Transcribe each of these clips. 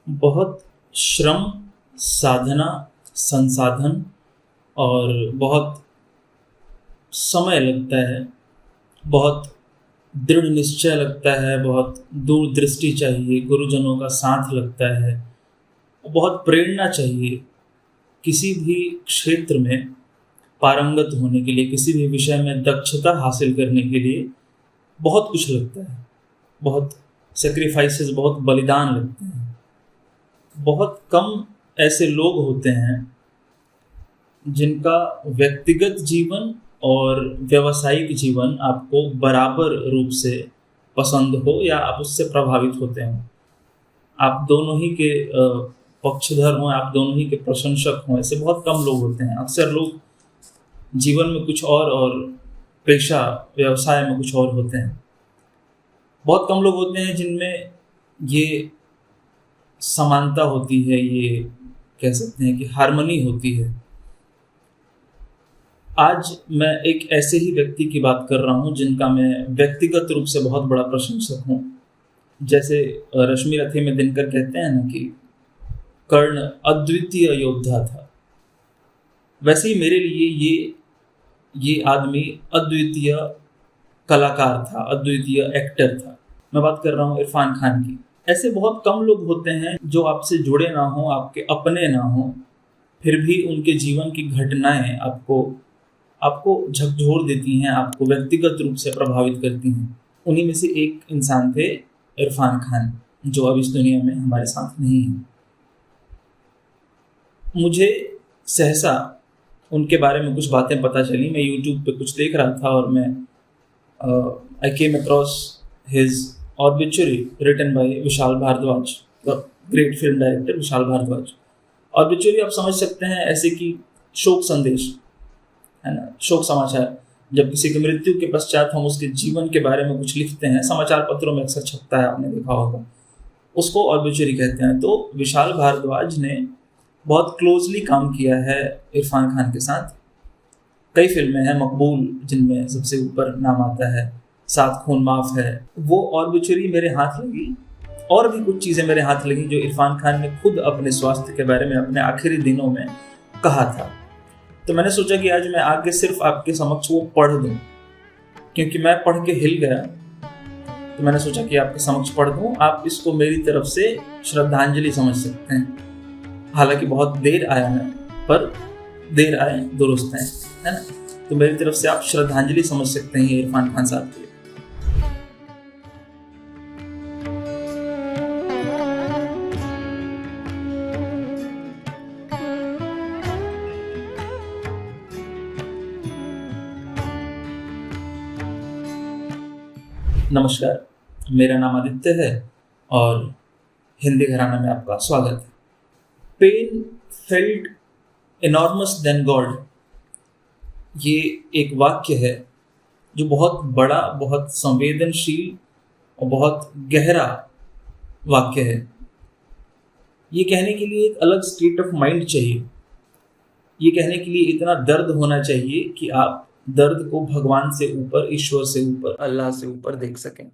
बहुत श्रम, साधना, संसाधन और बहुत समय लगता है, बहुत दृढ़ निश्चय लगता है, बहुत दूरदृष्टि चाहिए, गुरुजनों का साथ लगता है, बहुत प्रेरणा चाहिए। किसी भी क्षेत्र में पारंगत होने के लिए, किसी भी विषय में दक्षता हासिल करने के लिए बहुत कुछ लगता है, बहुत सेक्रीफाइसेस, बहुत बलिदान लगते हैं। बहुत कम ऐसे लोग होते हैं जिनका व्यक्तिगत जीवन और व्यावसायिक जीवन आपको बराबर रूप से पसंद हो या आप उससे प्रभावित होते हों। आप दोनों ही के पक्षधर हों, आप दोनों ही के प्रशंसक हों, ऐसे बहुत कम लोग होते हैं। अक्सर लोग जीवन में कुछ और पेशा व्यवसाय में कुछ और होते हैं। बहुत कम लोग होते हैं जिनमें ये समानता होती है, ये कह सकते हैं कि हार्मनी होती है। आज मैं एक ऐसे ही व्यक्ति की बात कर रहा हूँ जिनका मैं व्यक्तिगत रूप से बहुत बड़ा प्रशंसक हूँ। जैसे रश्मि रथी में दिनकर कहते हैं ना कि कर्ण अद्वितीय योद्धा था, वैसे ही मेरे लिए ये आदमी अद्वितीय कलाकार था, अद्वितीय एक्टर था। मैं बात कर रहा हूँ इरफान खान की। ऐसे बहुत कम लोग होते हैं जो आपसे जुड़े ना हो, आपके अपने ना हो, फिर भी उनके जीवन की घटनाएं आपको झकझोर देती हैं, आपको व्यक्तिगत रूप से प्रभावित करती हैं। उन्हीं में से एक इंसान थे इरफान खान, जो अब इस दुनिया में हमारे साथ नहीं है। मुझे सहसा उनके बारे में कुछ बातें पता चली। मैं यूट्यूब पे कुछ देख रहा था और मैं I came across his obituary written by Vishal Bhardwaj, great film director Vishal Bhardwaj. Obituary आप समझ सकते हैं ऐसे कि शोक संदेश है ना, शोक समाचार। जब किसी की मृत्यु के पश्चात हम उसके जीवन के बारे में कुछ लिखते हैं, समाचार पत्रों में अक्सर छपता है, आपने देखा होगा, उसको ऑब्ituary कहते हैं। तो विशाल भारद्वाज ने बहुत क्लोजली काम किया है इरफान खान के साथ। कई फिल्में हैं, मकबूल जिनमें सबसे ऊपर नाम आता है, सात खून माफ है, वो ऑब्ituary मेरे हाथ लगी। और भी कुछ चीज़ें मेरे हाथ लगी जो इरफान खान ने खुद अपने स्वास्थ्य के बारे में अपने आखिरी दिनों में कहा था। तो मैंने सोचा कि आज मैं आगे सिर्फ आपके समक्ष वो पढ़ दूं, क्योंकि मैं पढ़ के हिल गया। तो मैंने सोचा कि आपके समक्ष पढ़ दूं, आप इसको मेरी तरफ से श्रद्धांजलि समझ सकते हैं। हालांकि बहुत देर आया है, पर देर आए दुरुस्त है ना। तो मेरी तरफ से आप श्रद्धांजलि समझ सकते हैं इरफान खान साहब के लिए। नमस्कार, मेरा नाम आदित्य है और हिंदी घराना में आपका स्वागत है। Pain felt enormous than God, ये एक वाक्य है जो बहुत बड़ा, बहुत संवेदनशील और बहुत गहरा वाक्य है। ये कहने के लिए एक अलग स्टेट ऑफ माइंड चाहिए। ये कहने के लिए इतना दर्द होना चाहिए कि आप दर्द को भगवान से ऊपर, ईश्वर से ऊपर, अल्लाह से ऊपर देख सकें।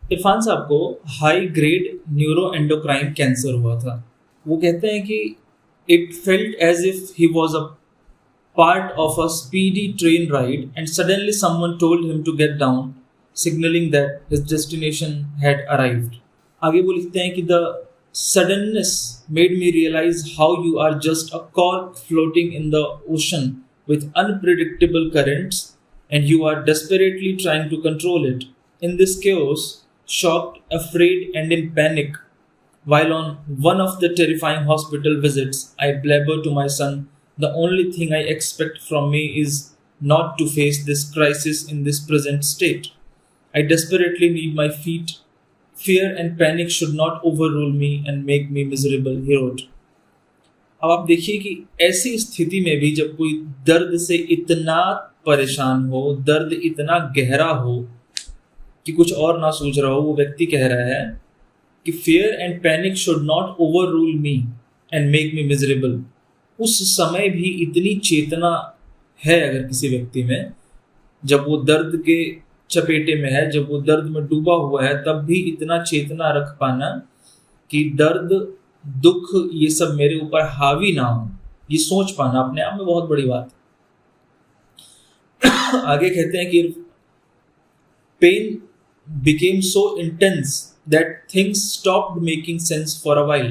इरफान साहब को high grade neuro endocrine cancer हुआ था। वो कहते हैं कि it felt as if he was a part of a speedy train ride and suddenly someone told him to get down, signaling that his destination had arrived. आगे वो लिखते हैं कि the suddenness made me realize how you are just a cork floating in the ocean with unpredictable currents and you are desperately trying to control it. In this chaos, shocked, afraid and in panic, while on one of the terrifying hospital visits, I blabber to my son, the only thing I expect from me is not to face this crisis in this present state. I desperately need my feet. Fear and panic should not overrule me and make me miserable, he wrote. अब आप देखिए कि ऐसी स्थिति में भी जब कोई दर्द से इतना परेशान हो, दर्द इतना गहरा हो कि कुछ और ना सूझ रहा हो, वो व्यक्ति कह रहा है कि fear and panic should not overrule me and make me miserable. उस समय भी इतनी चेतना है अगर किसी व्यक्ति में, जब वो दर्द के चपेटे में है, जब वो दर्द में डूबा हुआ है, तब भी इतना चेतना रख पाना कि दर्द दुख ये सब मेरे ऊपर हावी ना हो, ये सोच पाना अपने आप में बहुत बड़ी बात है। आगे कहते हैं कि pen became so intense that things stopped making sense for a while.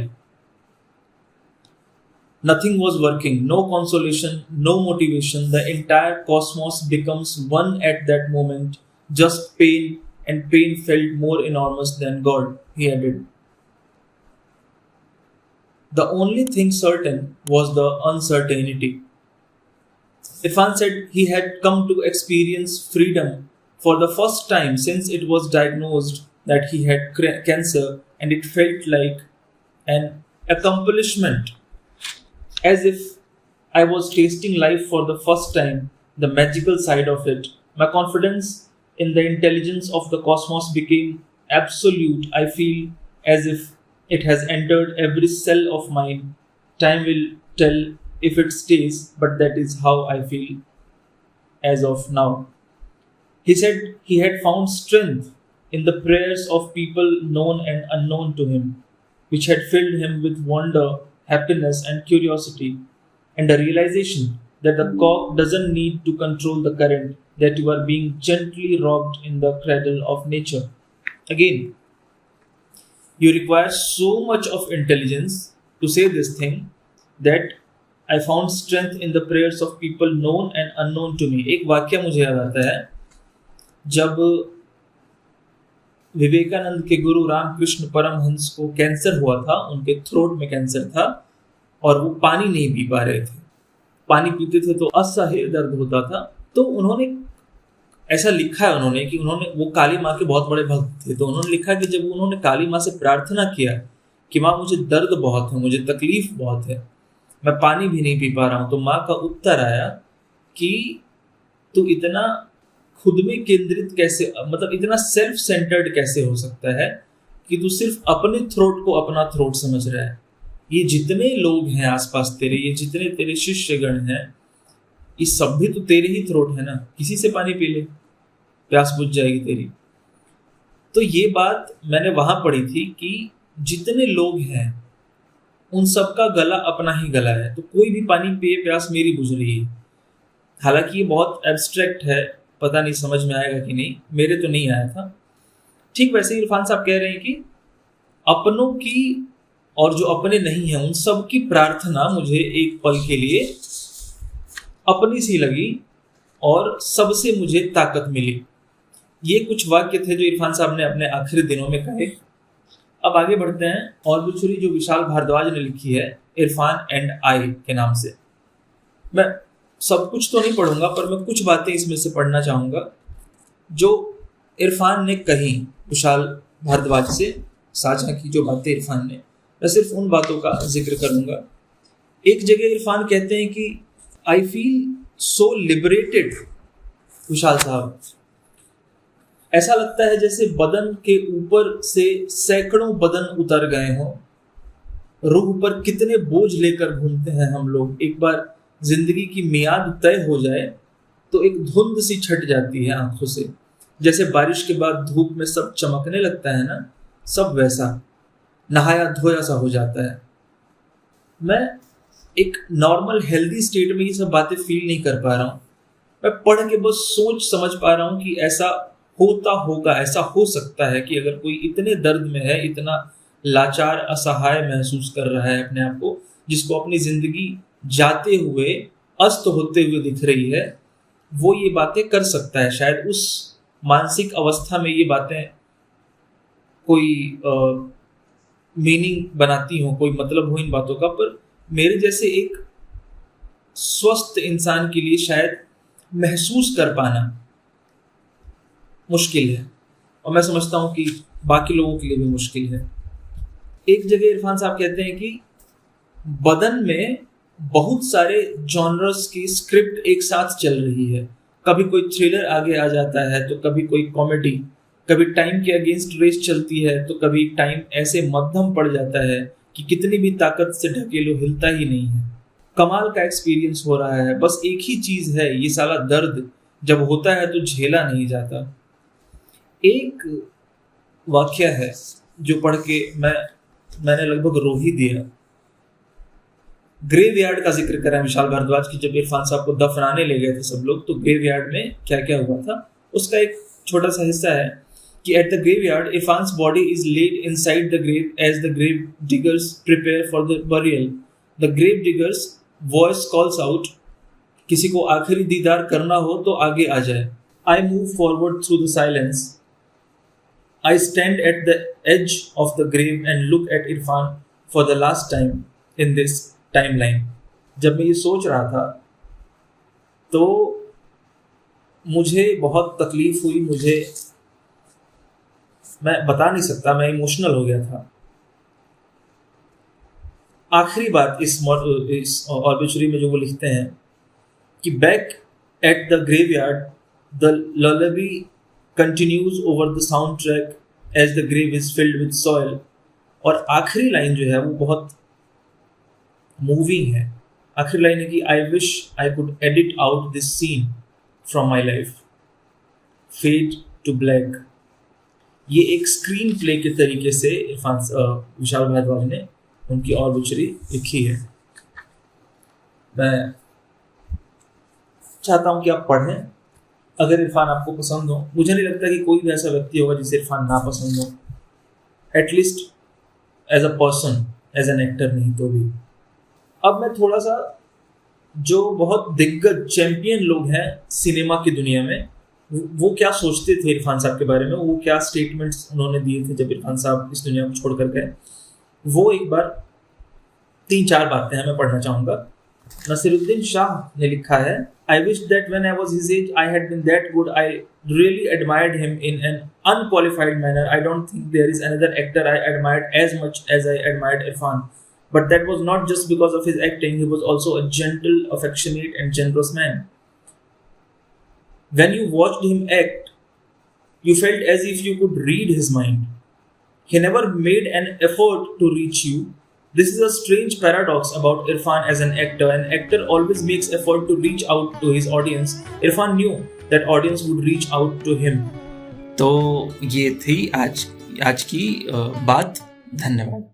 Nothing was working, no consolation, no motivation. The entire cosmos becomes one at that moment, just pain, and pain felt more enormous than God, he added. The only thing certain was the uncertainty. Irfan said he had come to experience freedom for the first time since it was diagnosed that he had cancer, and it felt like an accomplishment, as if I was tasting life for the first time, the magical side of it. My confidence in the intelligence of the cosmos became absolute. I feel as if it has entered every cell of mine. Time will tell if it stays, but that is how I feel as of now. He said he had found strength in the prayers of people known and unknown to him, which had filled him with wonder, happiness, and curiosity, and a realization that the cock doesn't need to control the current, that you are being gently rocked in the cradle of nature. Again, you require so much of intelligence to say this thing, that I found strength in the prayers of people known and unknown to me. एक वाक्य मुझे याद आता है, जब विवेकानंद के गुरु रामकृष्ण परमहंस को cancer हुआ था, उनके थ्रोट में कैंसर था और वो पानी नहीं पी पा रहे थे। पानी पीते थे तो असह्य दर्द होता था। तो उन्होंने ऐसा लिखा है उन्होंने कि वो काली माँ के बहुत बड़े भक्त थे। तो उन्होंने लिखा कि जब उन्होंने काली माँ से प्रार्थना किया कि माँ मुझे दर्द बहुत है, मुझे तकलीफ बहुत है, मैं पानी भी नहीं पी पा रहा हूँ, तो माँ का उत्तर आया कि तू इतना खुद में केंद्रित कैसे, मतलब इतना सेल्फ सेंटर्ड कैसे हो सकता है कि तू सिर्फ अपने थ्रोट को अपना थ्रोट समझ रहा है। ये जितने लोग हैं आसपास तेरे, ये जितने तेरे शिष्यगण हैं, ये सब भी तो तेरे ही थ्रोट है ना। किसी से पानी पी ले, प्यास बुझ जाएगी तेरी। तो ये बात मैंने वहां पढ़ी थी कि जितने लोग हैं उन सबका गला अपना ही गला है, तो कोई भी पानी पिए, प्यास मेरी बुझ रही है। हालांकि ये बहुत एब्स्ट्रैक्ट है, पता नहीं समझ में आएगा कि नहीं, मेरे तो नहीं आया था। ठीक वैसे ही इरफान साहब कह रहे हैं कि अपनों की और जो अपने नहीं है उन सब की प्रार्थना मुझे एक पल के लिए अपनी सी लगी और सबसे मुझे ताकत मिली। ये कुछ वाक्य थे जो इरफान साहब ने अपने आखिरी दिनों में कहे। अब आगे बढ़ते हैं। और बिछुरी जो विशाल भारद्वाज ने लिखी है इरफान एंड आई के नाम से। मैं सब कुछ तो नहीं पढ़ूंगा, पर मैं कुछ बातें इसमें से पढ़ना चाहूंगा जो इरफान ने कही, विशाल भारद्वाज से साझा की जो बातें इरफान ने। मैं सिर्फ उन बातों का जिक्र करूंगा। एक जगह इरफान कहते हैं कि आई फील सो लिबरेटेड। विशाल साहब, ऐसा लगता है जैसे बदन के ऊपर से सैकड़ों बदन उतर गए हों। रूह पर कितने बोझ लेकर घूमते हैं हम लोग। एक बार जिंदगी की मियाद तय हो जाए तो एक धुंध सी छट जाती है आंखों से, जैसे बारिश के बाद धूप में सब चमकने लगता है ना, सब वैसा नहाया धोया सा हो जाता है। मैं एक नॉर्मल हेल्दी स्टेट में ये सब बातें फील नहीं कर पा रहा हूँ। मैं पढ़ के बस सोच समझ पा रहा हूँ कि ऐसा होता होगा, ऐसा हो सकता है कि अगर कोई इतने दर्द में है, इतना लाचार असहाय महसूस कर रहा है अपने आप को, जिसको अपनी जिंदगी जाते हुए अस्त होते हुए दिख रही है, वो ये बातें कर सकता है। शायद उस मानसिक अवस्था में ये बातें कोई मीनिंग बनाती हो, कोई मतलब हो इन बातों का, पर मेरे जैसे एक स्वस्थ इंसान के लिए शायद महसूस कर पाना मुश्किल है, और मैं समझता हूं कि बाकी लोगों के लिए भी मुश्किल है। एक जगह इरफान साहब कहते हैं कि बदन में बहुत सारे जॉनर्स की स्क्रिप्ट एक साथ चल रही है। कभी कोई थ्रिलर आगे आ जाता है, तो कभी कोई कॉमेडी, कभी टाइम के अगेंस्ट रेस चलती है, तो कभी टाइम ऐसे मध्यम पड़ जाता है कि कितनी भी ताकत से ढकेलो हिलता ही नहीं है। कमाल का एक्सपीरियंस हो रहा है। बस एक ही चीज है, ये साला दर्द जब होता है तो झेला नहीं जाता। एक वाक्य है जो पढ़ के मैं मैंने लगभग रो ही दिया। ग्रेवयार्ड का जिक्र करा विशाल भारद्वाज की, जब इरफान साहब को दफनाने ले गए थे सब लोग, तो ग्रेवयार्ड में क्या क्या हुआ था उसका एक छोटा सा हिस्सा है कि at the graveyard Irfan's body is laid inside the grave as the grave diggers prepare for the burial. The grave diggers voice calls out, किसी को आखिरी दीदार करना हो तो आगे आ जाए। I move forward through the silence, I stand at the edge of the grave and look at Irfan for the last time in this timeline. जब मैं ये सोच रहा था तो मुझे बहुत तकलीफ हुई, मैं बता नहीं सकता, मैं इमोशनल हो गया था। आखिरी बात इस ऑब्ituary में जो वो लिखते हैं कि back at the graveyard the lullaby continues over the soundtrack as the grave is filled with soil। और आखिरी लाइन जो है वो बहुत मूविंग है। आखिरी लाइन है कि I wish I could edit out this scene from my life, fade to black. ये एक स्क्रीन प्ले के तरीके से विशाल भारद्वाज ने उनकी ऑब्ituary लिखी है। मैं चाहता हूं कि आप पढ़ें, अगर इरफान आपको पसंद हो। मुझे नहीं लगता कि कोई भी ऐसा व्यक्ति होगा जिसे इरफान ना पसंद हो, at least as a person, as an actor नहीं तो भी। अब मैं थोड़ा सा जो बहुत दिग्गज चैंपियन लोग हैं सिनेमा की दुनिया में, वो क्या सोचते थे इरफान साहब के बारे में, वो क्या स्टेटमेंट्स उन्होंने दिए थे जब इरफान साहब इस दुनिया को छोड़ कर गए, वो एक बार 3-4 बातें हैं मैं पढ़ना चाहूँगा। नसीरुद्दीन शाह ने लिखा है, I wish that when I was his age I had been that good. I really admired him in an unqualified manner. I don't think there is another actor I admired as much as I admired Irfan. But that was not just because of his acting, he was also a gentle, affectionate and generous man. When you watched him act, you felt as if you could read his mind. He never made an effort to reach you. This is a strange paradox about Irfan as an actor. An actor always makes effort to reach out to his audience. Irfan knew that audience would reach out to him. तो ये थी आज की बात। धन्यवाद।